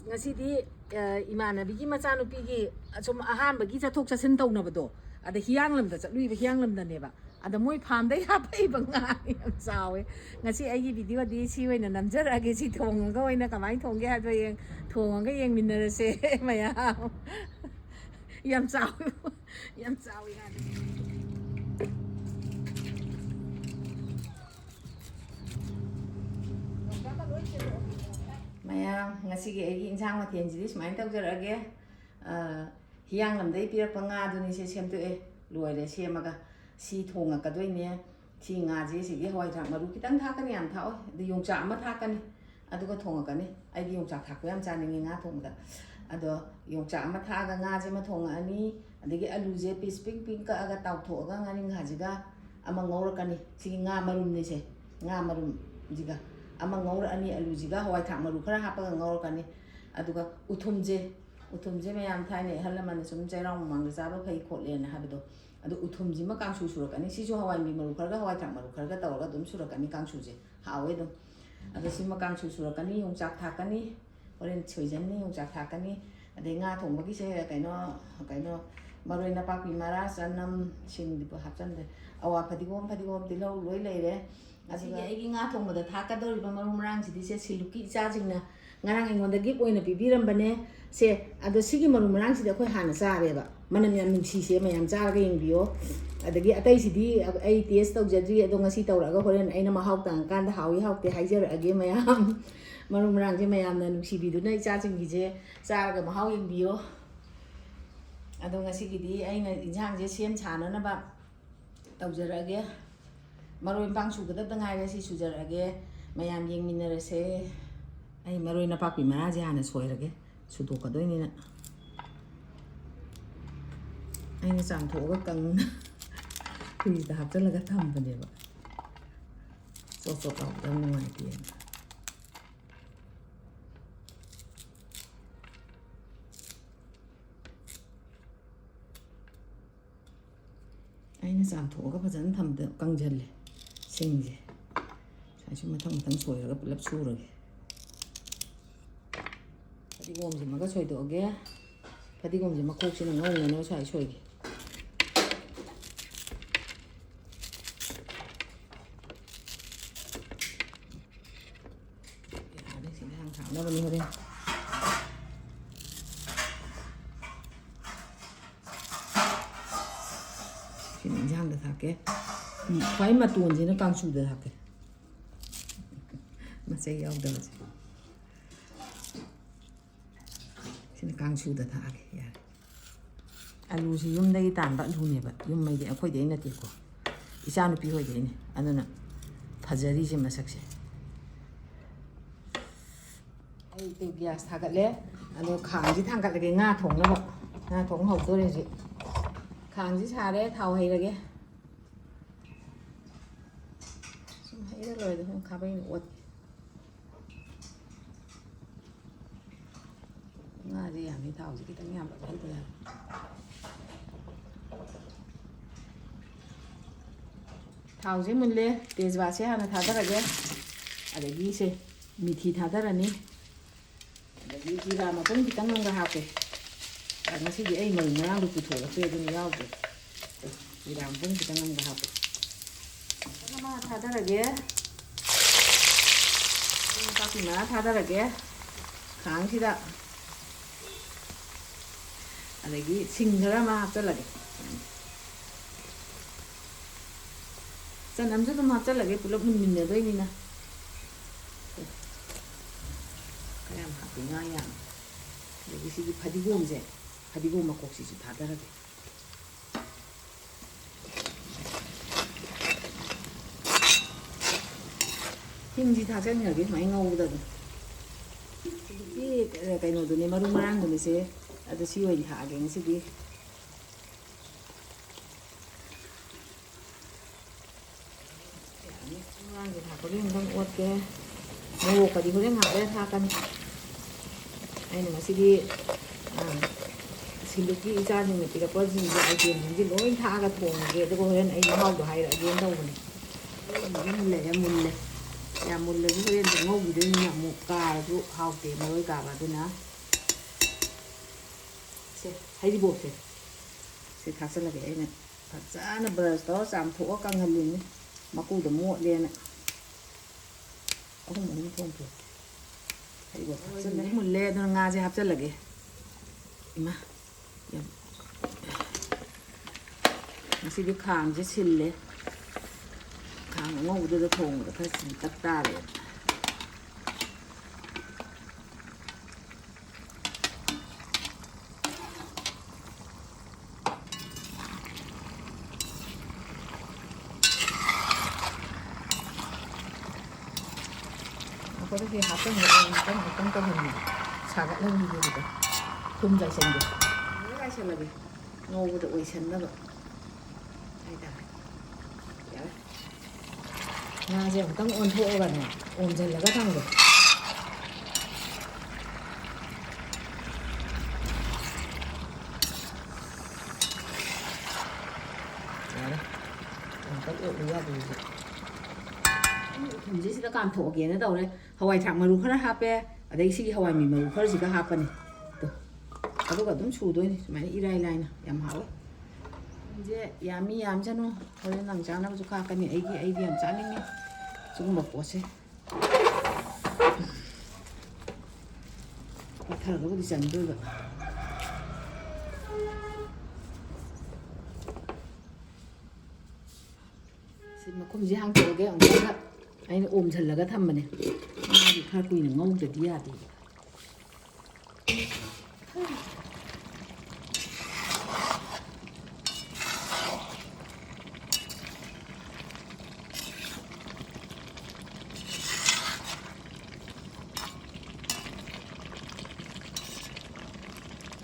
ngasidi imanabigi machanupigi asum ahanbagi chathok chasin tawnabado ada hiyanglamda chatluiba hiyanglamdaneba ada moi phamdai hapaiba nga yam chawe ngasi aigi video di si oina namjarage si thonga oina kamai thongge hadwa yeng thonga yeng minarase maya yam chawe ha maya ngasi ge aigi insang ma thenjidi smain tawjarage hiyang lamdai pirak nga duni se semtu e loire semaga si thonga kadoine si nga je si ge hoi thak maru kitang thakani yam thao de yongcha ama thakani aduga thonga kani aigi yongcha thakko yam chaningi nga thongda ado yongcha ama thaga nga je ma thonga ani adigi alu je piece ping ping ka aga taw tho aga ngani nga jiga ama ngawra kani si nga marum ni se nga marum jiga ama ngawra ani alu jiga hoi thak maru khara hapaga ngawra kani aduga uthumje mayam thaine halaman sum jairang mang jaba phai khotle na habdo adu uthumji ma kangsu surakani si jo hawai mi maru kharga hawai thak maru kharga tawga dum surakani kangsu je hawe dum adu si ma kangsu surakani yongchak thakani oren choijanni yongchak thakani ade nga thongbagi se kaino maroi na pakpi mara sanam sing dipo hapchan de awa phadigom tilo loi leire asi ge igi nga thongba da thaka dori ba maru marang sidi se siluki cha jingna ngarang ingonda gi poina pibiram bane se ado sigi maru marang sidi khoi hana chareba manam yam nungsi se mayam charga ingbiyo adagi atai sidi ai test tawjadri ado ngasi tawraga horen aina mahau tang kan da hawi hawte haijar age mayam maru marang je mayam na nungsi bidu na cha jingi je charga mahau ingbiyo ado ngasi gidi aina injang je sem chana na ba tawjarage maroi pang sugada dangai ra si sujarage mayam yengminarase ai maroi na pakpi mara je hana soirage sudokadoi na aina cham thoga kang freeze da hapchalaga thambaneba so taw dam ngai ti aina cham thoga phajan thamda kangjalle singje saishu mathang soiraga pulap surage padigom je maga soidoge padigom je makok sina ngong no sai soige ya de sin hang thang na bani hore sin jang da thake phai ma tuon je na kang su da thake ma sei yaw da kang su da thake ya alu si yum dai tan ba lu ne ba yum mai de akhoi de na ti ko isa nu pi hoi de ne anana phajari je masak se ai te gas thagat le anu khang ji thang gat le nga thong la ba nga thong hau to re ji khang ji sa re thau hai la ge sum hai la loi de kha bai ni ot nga ji yam ni thau ji kitang yam ba hai ta thau ji mun le tejwa se hana thadarage adagi se mithi thadarani adagi jira ma pun kitang nga hape ngasi di ai mai ngarang du putho pe du yaw de jira pun kitang nga hape ma thadarage ta ki na thadarage khang sida adagi singhara ma hapchalage sanam ju dum hapchalage pulap minna doi ni na kayam hapi nga yam adagi si padigom makok si ju thadarage himji thajang ngage mai ngawda du ki kaino du ni maru marang du ni se ada si oi ha geng si di ya ni marang ge ha ko ring bang ot ke mo ka di ho reng ha le tha kan ai ni si di siluki cha ni ni pira ko jin ai tem ji loi tha ga thong ge de ko ren ai hau do hai ra ge dau ni mun le ya mun le ji ren de ngau gi de ni mu ka ju hau te mo ka ba du na ꯁꯦ ꯍꯩꯔꯤꯕꯣꯞꯁꯦ ꯁꯤ ꯊꯥꯛꯆꯜꯂꯒꯦ ꯑꯩꯅ ꯐꯖꯅ brush ꯇꯧꯔ ꯆꯥꯝꯊꯣꯛꯑ ꯀꯪꯍꯜꯂꯤꯅꯤ ꯃꯀꯨꯗ ꯃꯣꯠꯂꯦꯅ ꯑꯍꯨꯝ ꯊꯣꯡꯊꯣꯛ ꯍꯩꯔꯤꯕꯣꯞ ꯊꯥꯛꯆꯜꯂꯦ ꯃꯨꯜꯂꯦ ꯑꯗꯨꯅ ꯉꯥꯁꯦ ꯍꯥꯞꯆꯜꯂꯒꯦ ꯏꯃꯥ ꯌꯥꯝ ꯉꯁꯤꯗꯤ ꯈꯥꯡꯁꯦ ꯁꯤꯜꯂꯦ ꯈꯥꯡ ꯑꯉꯧꯕꯗꯨꯗ ꯊꯣꯡꯕꯗ ꯈꯔ ꯆꯤꯟꯇꯛ ꯇꯥꯔꯦ ꯑꯩꯈꯣꯏꯗ ꯍꯥꯞꯆꯟꯕ ꯇꯧꯍꯟꯕꯤ ꯁꯥꯒꯠꯍꯟꯕꯤꯗꯨꯗ ꯊꯨꯝ ꯆꯥꯏꯁꯟꯒꯦ ꯆꯥꯏꯁꯜꯂꯒꯦ ꯉꯧꯕꯗ ꯑꯣꯏꯁꯟꯅꯕ ꯍꯥꯏꯇꯥꯔꯦ ꯌꯥꯔꯦ ꯉꯥꯁꯦ ꯑꯃꯨꯛꯇꯪ ꯑꯣꯟꯊꯣꯛꯑꯒꯅꯦ ꯑꯣꯝꯁꯤꯜꯂꯒ ꯊꯝꯒꯦ ꯌꯥꯔꯦ ꯑꯃꯨꯛꯇꯪ ꯑꯣꯠꯂꯨ ꯌꯥꯗꯣꯏꯁꯦ ꯊꯨꯝꯁꯦ ꯁꯤꯗ ꯀꯥꯝꯊꯣꯛꯑꯒꯦꯅ ꯇꯧꯔꯦ ꯍꯋꯥꯏ ꯊꯔꯥꯛ ꯃꯔꯨ ꯈꯔ ꯍꯥꯞꯄꯦ ꯑꯗꯩ ꯁꯤꯒꯤ ꯍꯋꯥꯏꯃꯤ ꯃꯔꯨ ꯈꯔꯁꯤꯒ ꯍꯥꯞꯄꯅꯤ ꯑꯗꯨꯒ ꯑꯗꯨꯝ ꯁꯨꯗꯣꯏꯅꯤ ꯁꯨꯃꯥꯏꯅ ꯏꯔꯥꯏ ꯂꯥꯏꯅ ꯌꯥꯝ ꯍꯥꯎꯋꯦ ꯊꯨꯝꯁꯦ ꯌꯥꯝꯃꯤ ꯌꯥꯝꯁꯅꯨ ꯍꯣꯔꯦꯟ ꯅꯪ ꯆꯥꯅꯕꯁꯨ ꯈꯥꯛꯀꯅꯤ ꯑꯩꯗꯤ ꯌꯥꯝ ꯆꯥꯅꯤꯡꯉꯤ ꯁꯤꯒꯨꯝꯕ ꯄꯣꯠꯁꯦ ꯄꯠꯊꯔꯒꯕꯨꯗꯤ ꯆꯟꯗꯣꯏꯕ ꯁꯤ ꯃꯈꯨꯝꯁꯦ ꯍꯥꯡꯇꯣꯛꯑꯒꯦ ꯑꯃꯨꯛꯇꯪꯒ ꯑꯩꯅ ꯑꯣꯝꯁꯤꯜꯂꯒ ꯊꯝꯕꯅꯦ ꯃꯥꯗꯤ ꯈꯔ ꯀꯨꯏꯅ ꯉꯧꯗ꯭ꯔꯗꯤ ꯌꯥꯗꯦꯕ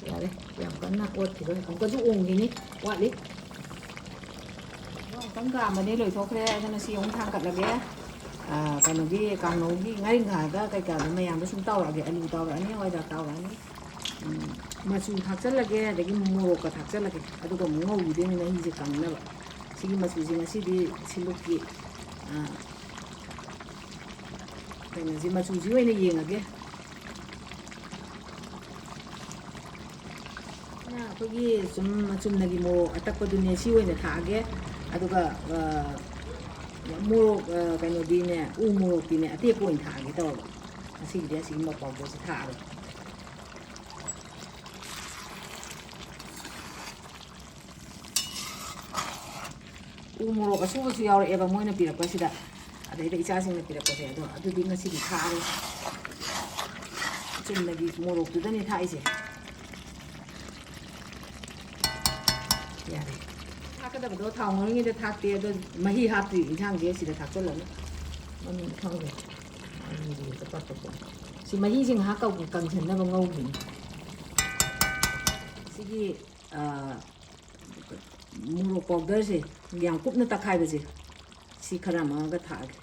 ꯌꯥꯔꯦ ꯌꯥꯝ ꯀꯟꯅ ꯑꯣꯠꯈꯤꯔꯣꯏ ꯑꯃꯨꯛꯀꯁꯨ ꯑꯣꯝꯈꯤꯅꯤ ꯋꯥꯠꯂꯤ ꯑꯃꯨꯛꯇꯪ ꯀꯥꯝꯕꯅꯤ ꯂꯣꯏꯊꯣꯛꯈ꯭ꯔꯦ ꯑꯗꯨꯅ ꯁꯤ ꯑꯃꯨꯛ ꯊꯥꯡꯀꯠꯂꯒꯦ ꯀꯩꯅꯣꯒꯤ ꯀꯥꯡꯉꯧꯒꯤ ꯉꯥꯔꯤꯡꯈꯥꯒ ꯀꯩꯀꯥꯗꯣ ꯃꯌꯥꯝꯗꯣ ꯁꯨꯝ ꯇꯧꯔꯛꯑꯒꯦ ꯑꯂꯨ ꯇꯧꯔꯛꯑꯅꯤ ꯍꯋꯥꯏꯊꯔꯥꯛ ꯇꯧꯔꯛꯑꯅꯤ ꯃꯆꯨ ꯊꯥꯛꯆꯜꯂꯒꯦ ꯑꯗꯒꯤ ꯃꯣꯔꯣꯛꯀ ꯊꯥꯛꯆꯜꯂꯒꯦ ꯑꯗꯨꯒ ꯑꯃꯨꯛ ꯉꯧꯈꯤꯗꯣꯏꯅꯤ ꯃꯍꯤꯁꯦ ꯀꯪꯅꯕ ꯁꯤꯒꯤ ꯃꯆꯨꯁꯦ ꯉꯁꯤꯗꯤ ꯁꯤꯂꯨꯛꯀꯤ ꯀꯩꯅꯣꯁꯤ ꯃꯆꯨꯁꯤ ꯑꯣꯏꯅ ꯌꯦꯡꯉꯒꯦ ꯑꯩꯈꯣꯏꯒꯤ ꯆꯨꯝꯅꯒꯤ ꯃꯣꯔꯣꯛ ꯑꯇꯛꯄꯗꯨꯅꯦ ꯁꯤ ꯑꯣꯏꯅ ꯊꯥꯛꯑꯒꯦ ꯑꯗꯨꯒ ꯃꯣꯔꯣꯛ ꯀꯩꯅꯣꯗꯤꯅꯦ ꯎ ꯃꯣꯔꯣꯛꯇꯤꯅꯦ ꯑꯇꯦꯛꯄ ꯑꯣꯏꯅ ꯊꯥꯛꯑꯒꯦ ꯇꯧꯔꯒ ꯉꯁꯤꯒꯤꯗꯤ ꯑꯁꯤꯒꯨꯝꯕ ꯄꯥꯎꯗꯔꯁꯤ ꯊꯥꯛꯑꯒꯦ ꯎ ꯃꯣꯔꯣꯛ ꯑꯁꯨꯕꯁꯨ ꯌꯥꯎꯔꯛꯑꯦꯕ ꯃꯣꯏꯅ ꯄꯤꯔꯛꯄꯁꯤꯗ ꯑꯗꯩꯗ ꯏꯆꯥꯁꯤꯡꯅ ꯄꯤꯔꯛꯄꯁꯦ ꯑꯗꯣ ꯑꯗꯨꯗꯤ ꯉꯁꯤꯗꯤ ꯊꯥꯛꯑꯔꯣꯏ ꯆꯨꯝꯅꯒꯤ ꯃꯣꯔꯣꯛꯇꯨꯗꯅꯦ ꯊꯥꯛꯏꯁꯦ ꯌꯥꯔꯦ ꯊꯥꯛꯀꯗꯕꯗꯣ ꯊꯥꯎ ꯉꯧꯔꯤꯉꯩꯗ ꯊꯥꯛꯇꯦ ꯑꯗꯣ ꯃꯍꯤ ꯍꯥꯞꯇ꯭ꯔꯤ ꯏꯟꯁꯥꯡꯁꯦ ꯁꯤꯗ ꯊꯥꯛꯆꯜꯂꯅꯤ ꯃꯃꯤꯡ ꯈꯪꯗꯦ ꯁꯤ ꯃꯍꯤꯁꯦ ꯉꯥꯏꯍꯥꯛ ꯀꯪꯁꯤꯟꯅꯕ ꯉꯧꯈꯤꯅꯤ ꯁꯤꯒꯤ ꯃꯣꯔꯣꯛ ꯄꯥꯎꯗꯔꯁꯦ ꯌꯥꯝ ꯀꯨꯞꯅ ꯇꯛꯈꯥꯏꯕꯁꯦ ꯁꯤ ꯈꯔ ꯑꯃꯒ ꯊꯥꯛꯑꯒꯦ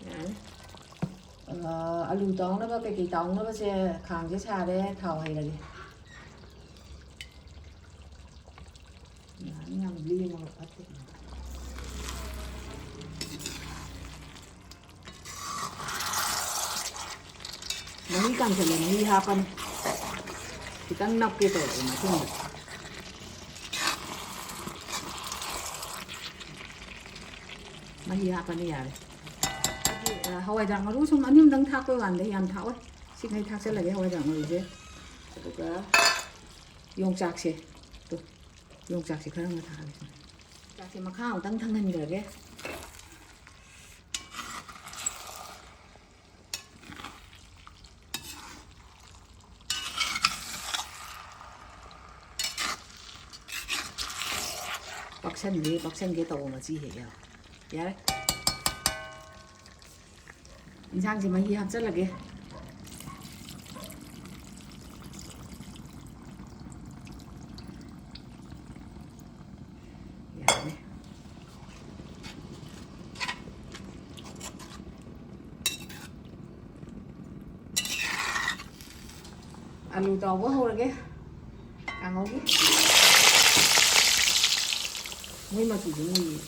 ꯌꯥꯔꯦ ꯑꯂꯨ ꯇꯥꯎꯅꯕ ꯀꯩꯀꯩ ꯇꯥꯎꯅꯕꯁꯦ ꯈꯥꯡꯁꯦ ꯁꯥꯔꯦ ꯊꯥꯎ ꯍꯩꯔꯒꯦ ꯌꯥꯝ ꯂꯦꯡꯉꯒ ꯐꯠꯇꯦ ꯃꯍꯤ ꯀꯪꯁꯤꯜꯂꯦ ꯃꯍꯤ ꯍꯥꯞꯄꯅꯤ ꯈꯤꯇꯪ ꯅꯞꯀꯦ ꯇꯧꯔꯛꯑꯦ ꯃꯇꯨꯡꯗ ꯃꯍꯤ ꯍꯥꯞꯄꯅꯤ ꯌꯥꯔꯦ ꯍꯋꯥꯏꯊꯔꯥꯛ ꯃꯔꯨ ꯁꯨꯝ ꯑꯅꯤꯃꯗꯪ ꯊꯥꯛꯄ ꯀꯥꯟꯗ ꯌꯥꯝ ꯊꯥꯛꯑꯣꯏ ꯁꯤꯈꯩ ꯊꯥꯛꯆꯜꯂꯒꯦ ꯍꯋꯥꯏꯊꯔꯥꯛ ꯃꯔꯨꯁꯦ ꯑꯗꯨꯒ ꯌꯣꯡꯆꯥꯛꯁꯦ ꯌꯣꯡꯆꯥꯛꯁꯦ ꯈꯔ ꯑꯃ ꯊꯥꯛꯑꯒꯦ ꯌꯣꯡꯆꯥꯛꯁꯦ ꯃꯈꯥ ꯑꯃꯨꯛꯇꯪ ꯊꯪꯍꯟꯈ꯭ꯔꯒꯦ ꯄꯥꯛꯁꯟꯒꯦ ꯇꯧꯕ ꯃꯆꯤ ꯍꯦꯛ ꯌꯥꯎ ꯌꯥꯔꯦ ꯏꯟꯁꯥꯡꯁꯦ ꯃꯍꯤ ꯍꯥꯞꯆꯜꯂꯒꯦ ꯌꯥꯔꯦ ꯑꯂꯨ ꯇꯥꯎꯕ ꯍꯧꯔꯒꯦ ꯀꯥꯡꯉꯧꯒꯤ ꯃꯣꯏ ꯃꯆꯨꯁꯦ ꯃꯨꯏꯌꯦ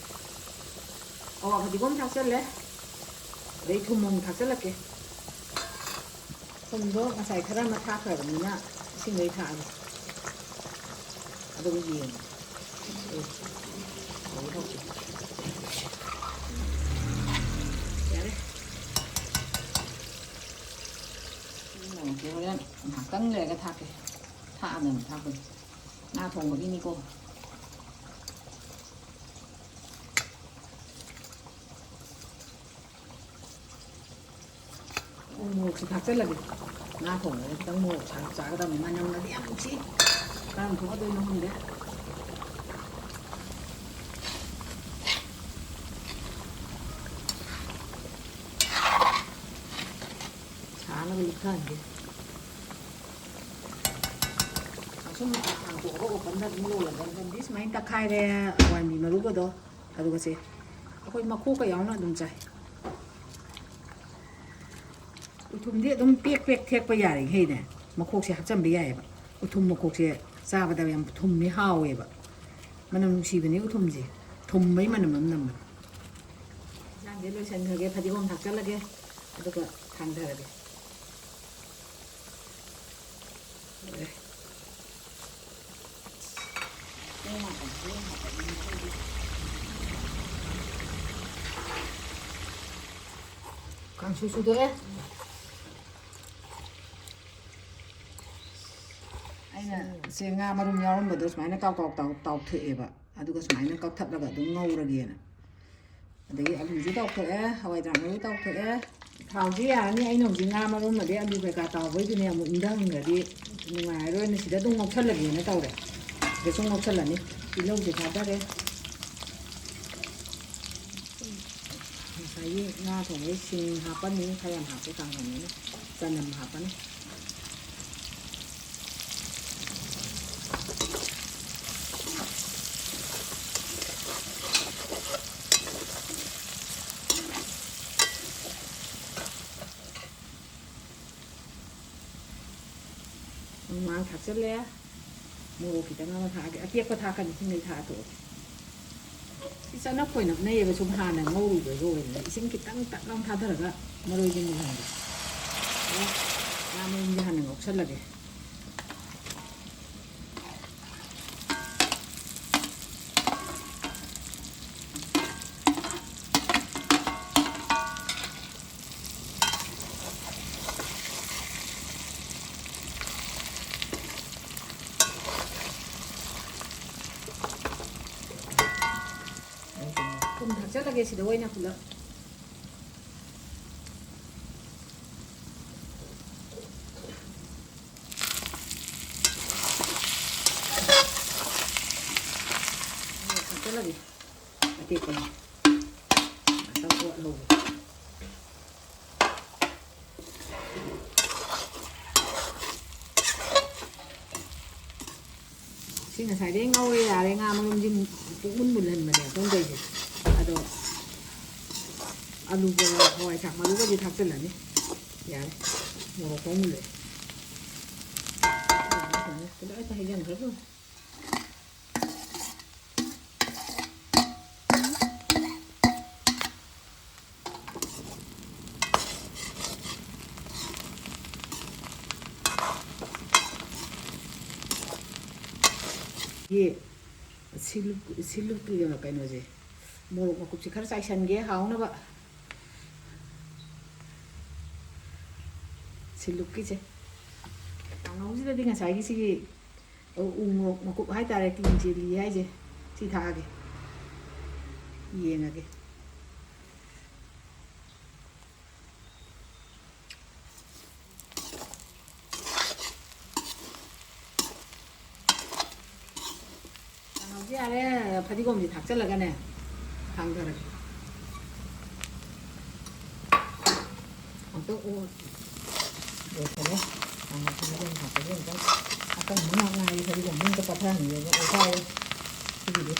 ꯑꯋꯥ ꯐꯗꯤꯒꯣꯝ ꯊꯥꯛꯆꯜꯂꯦ đấy thùng mông thác rất là kì thùng đó mà xài khá mà thác phải bằng nè xin lấy thả đi đúng gì đấy không chị đấy này kiểu đấy căngเลยcái thác này thả mình thác mình na thùng của đi cô một sự thật rất là đẹp na thùng đấy tăng một trái cái tầm mà nhầm nó đẹp không chị ta làm có đôi nó không đấy chả nó bị thân đi 좀 안고 오고 건다는 거는 this 마인 딱 하이래 와미 마루거도 아주 그치 아고 막 코가 양나 좀 짜. 우툼디 좀 빽빽 택 봐야리 해네. 막 코시 합점 비야해 봐. 우툼 막 코시 싸바다 양 우툼이 하오해 봐. 만은 시비니 우툼지. 톰mấy mà nằm nằm. Đang cái lối chân cái phải đi ôm thạc rất là cái. Đó cái thằng thằng này. càng su su đấy anh là xe nga mà đúng nhau mà được máy nó cao cao tàu tàu thệ vậy à tôi có máy nó cao thấp là cả đúng ngâu ra kìa đấy anh chỉ tàu thệ hỏi rằng nó tàu thệ thảo gì à anh nói gì nga mà đúng mà đấy anh đi về cả tàu với cái này một đằng rồi đi nhưng mà rồi nó chỉ đã đúng ngọc chân là gì nó tàu đấy cái sông ngọc chân là ní thì lâu thì tháo ra đấy cái nga thùng cái xin hạt bánh ní thay làm hạt cái thằng này ní cho nằm hạt bánh mang thật rất lẽ mua kita nggak thả cái kia có thả cái gì người thả thôi thì sao nó quay nằm này về sông Hà này ngô rồi xin cái tăng tăng long thả thật là mà rồi đi mua hàng làm mình đi hàng này ngọc sắt là cái không thật chất là cái gì đâu nha phụ nữ thật chất là gì là tiệt rồi tao cuộn lùi xin là xài đấy ngâu đi là đây nga mà luôn dìm cũng muốn một lần mà để không đầy gì rồi alu vào hỏi thằng mà lúc gì thằng tên là gì dạ một con mười cái đó ta hay dần hết luôn ये सिलुक की जो ना कहने से मोर को कुछ खर्च ऐसा नहीं है हाँ ना बा सिलुक की से nó cũng rất là sai cái gì mà cũng hai ta này tiền chỉ lý hay gì thì thà cái gì nè cái nó ra đấy phải đi gom gì thắt chất là cái này thằng thôi tôi rồi thế mà không có học cái gì đó akan mana ngai tadi ngomong ke patah ni ya saya begitu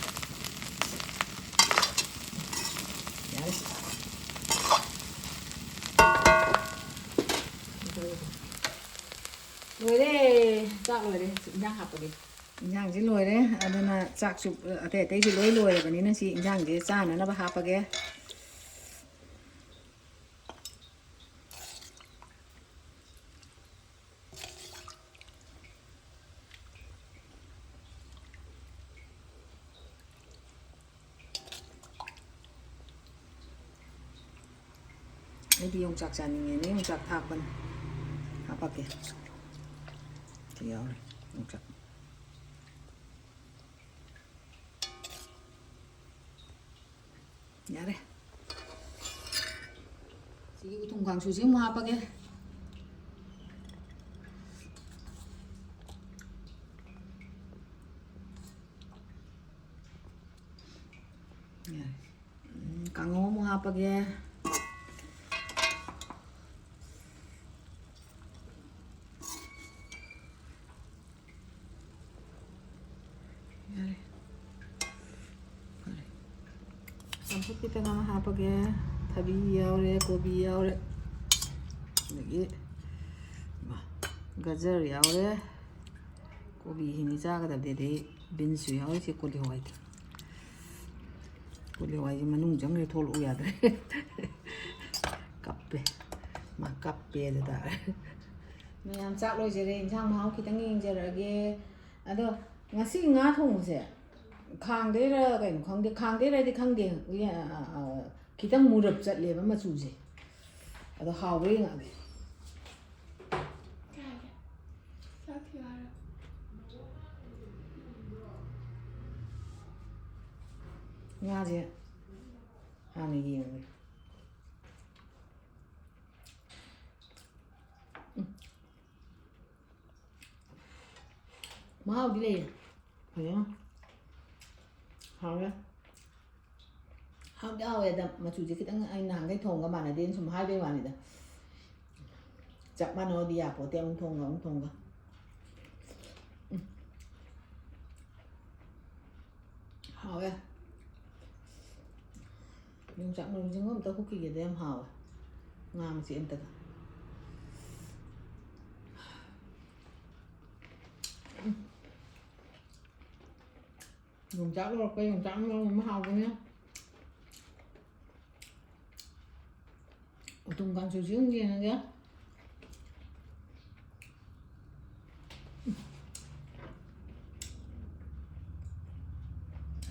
ya rồi đấy chạc rồi đấy nhang học rồi nhang chỉ rồi đấy anh là chạc chụp thế thế chỉ rồi cái này nó chỉ nhang chỉ cha nó bắt học cái ꯑꯩꯗꯤ ꯌꯣꯡꯆꯥꯛ ꯆꯥꯅꯤꯡꯉꯦꯅ ꯌꯣꯡꯆꯥꯛ ꯊꯥꯛꯄꯅꯤ ꯍꯥꯞꯄꯛꯀꯦ ꯁꯤ ꯌꯥꯎꯔꯦ ꯌꯣꯡꯆꯥꯛ ꯌꯥꯔꯦ ꯁꯤꯒꯤ 우동 ꯀꯥꯡꯁꯨꯁꯤ ꯑꯃꯨꯛ ꯍꯥꯞꯄꯒꯦ ꯌꯥꯔꯦ ꯀꯥꯡꯉꯧ ꯑꯃꯨꯛ ꯍꯥꯞꯄꯒꯦ ꯌꯥꯔꯦ ꯐꯔꯦ ꯆꯝꯐꯨꯠ ꯈꯤꯇꯪ ꯑꯃ ꯍꯥꯞꯄꯒꯦ ꯊꯕꯤ ꯌꯥꯎꯔꯦ ꯀꯣꯕꯤ ꯌꯥꯎꯔꯦ ꯑꯗꯒꯤ ꯒꯖꯔ ꯌꯥꯎꯔꯦ ꯀꯣꯕꯤꯁꯤꯅꯤ ꯆꯥꯒꯗꯕꯗꯤ ꯑꯗꯩ ꯕꯤꯟꯁꯁꯨ ꯌꯥꯎꯔꯦ ꯁꯤ ꯀꯣꯂꯤ ꯍꯋꯥꯏꯗ ꯀꯣꯂꯤ ꯍꯋꯥꯏꯁꯤ ꯃꯅꯨꯡ ꯆꯪꯈ꯭ꯔꯦ ꯊꯣꯛꯂꯛꯎ ꯌꯥꯗ꯭ꯔꯦ ꯀꯞꯄꯦ ꯃꯥ ꯀꯞꯄꯦ ꯑꯗꯨ ꯇꯥꯔꯦ ꯃꯌꯥꯝ ꯆꯥꯛ ꯂꯣꯏꯖꯔꯦ ꯏꯟꯁꯥꯡ ꯃꯍꯥꯎ ꯈꯤꯇꯪ ꯌꯦꯡꯖꯔꯛꯑꯒꯦ ꯑꯗꯣ ꯉꯁꯤ ꯉꯥ ꯊꯣꯡꯕꯁꯦ ꯈꯥꯡꯗꯩꯔ ꯀꯩꯅꯣ ꯈꯪꯗꯦ ꯈꯥꯡꯗꯩꯔꯗꯤ ꯈꯪꯗꯦ ꯈꯤꯇꯪ ꯃꯨꯔꯞ ꯆꯠꯂꯦꯕ ꯃꯆꯨꯁꯦ ꯑꯗꯣ ꯍꯥꯎꯕ ꯌꯦꯡꯉꯛꯑꯒꯦ ꯉꯥꯁꯦ ꯍꯥꯟꯅ ꯌꯦꯡꯉꯒꯦ ꯃꯍꯥꯎꯗꯤ ꯂꯩꯌꯦ ꯐꯖꯅ ꯍꯥꯎꯔꯦ ꯍꯥꯎꯗꯤ ꯍꯥꯎꯋꯦꯗ ꯃꯆꯨꯁꯦ ꯈꯤꯇꯪ ꯑꯩ ꯅꯍꯥꯟꯈꯩ ꯊꯣꯡꯒ ꯃꯥꯟꯅꯗꯦꯅ ꯁꯨꯝ ꯍꯥꯏꯕꯩ ꯋꯥꯅꯤꯗ ꯆꯞ ꯃꯥꯟꯅꯕꯗꯤ ꯌꯥꯄꯣꯠꯇꯦ ꯑꯃꯨꯛ ꯊꯣꯡꯒ ꯍꯥꯎꯋꯦ ꯌꯣꯡꯆꯥꯛ ꯃꯔꯨꯁꯤꯡꯒ ꯑꯝꯇ ꯍꯨꯛꯈꯤꯒꯦꯗ ꯌꯥꯝ ꯍꯥꯎꯋꯦ ꯉꯥ ꯃꯆꯦꯠ ꯑꯝꯇꯒ ꯌꯣꯡꯆꯥꯛ ꯂꯧꯔꯛꯄ ꯌꯣꯡꯆꯥꯛ ꯃꯔꯨ ꯑꯃ ꯍꯥꯎꯕꯅꯦ 우동 ꯀꯥꯡꯁꯨꯁꯤ ꯑꯃꯨꯛ ꯌꯦꯡꯉꯒꯦ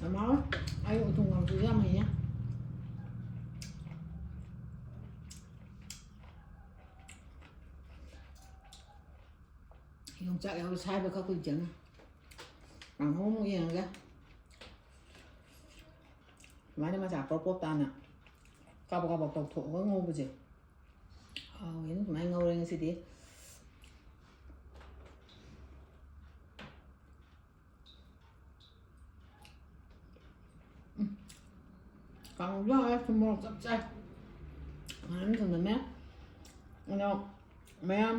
ꯌꯥꯝ ꯑꯩ 우동 ꯀꯥꯡꯁꯨꯁꯤ ꯌꯥꯝ ꯍꯩꯅꯦ ꯌꯣꯡꯆꯥꯛ ꯌꯥꯎꯔ ꯁꯥꯏꯕ ꯈꯛ ꯀꯨꯏ ꯆꯪꯉꯦ ꯀꯥꯡꯍꯧ ꯑꯃꯨꯛ ꯌꯦꯡꯉꯒꯦ ꯁꯨꯃꯥꯏꯅ ꯃꯆꯥ ꯄꯣꯞ ꯄꯣꯞ ꯇꯥꯅ ꯀꯥꯕꯛ ꯀꯥꯕꯛ ꯇꯧꯊꯣꯛꯑꯒ ꯉꯧꯕꯁꯦ ꯍꯥꯎꯋꯦꯅ ꯁꯨꯃꯥꯏꯅ ꯉꯧꯔꯦ ꯉꯁꯤꯗꯤ ꯀꯥꯡꯍꯧꯁꯨ ꯍꯥꯎꯋꯦ ꯊꯨꯝ ꯃꯣꯔꯣꯛ ꯆꯞ ꯆꯥꯏ ꯉꯥꯔꯤꯡ ꯊꯨꯝꯅꯝꯃꯦ ꯑꯗꯣ ꯃꯌꯥꯝ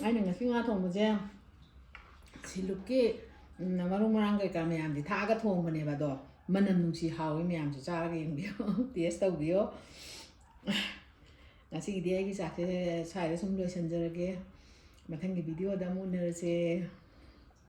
ꯑꯩꯅ ꯉꯁꯤ ꯉꯥ ꯊꯣꯡꯕꯁꯦ ꯁꯤꯂꯨꯛꯀꯤ ꯃꯔꯨ ꯃꯔꯥꯡ ꯀꯩꯀꯥ ꯃꯌꯥꯝꯁꯦ ꯊꯥꯛꯑꯒ ꯊꯣꯡꯕꯅꯦꯕ ꯑꯗꯣ ꯃꯅꯝ ꯅꯨꯡꯁꯤ ꯍꯥꯎꯋꯤ ꯃꯌꯥꯝꯁꯨ ꯆꯥꯔꯒ ꯌꯦꯡꯕꯤꯌꯣ ꯇꯦꯁ ꯇꯧꯕꯤꯌꯣ ꯉꯁꯤꯒꯤꯗꯤ ꯑꯩꯒꯤ ꯆꯥꯛꯁꯦ ꯁ꯭ꯋꯥꯏꯗ ꯁꯨꯝ ꯂꯣꯏꯁꯤꯟꯖꯔꯒꯦ ꯃꯊꯪꯒꯤ ꯚꯤꯗꯤꯑꯣꯗ ꯑꯃꯨꯛ ꯎꯅꯔꯁꯦ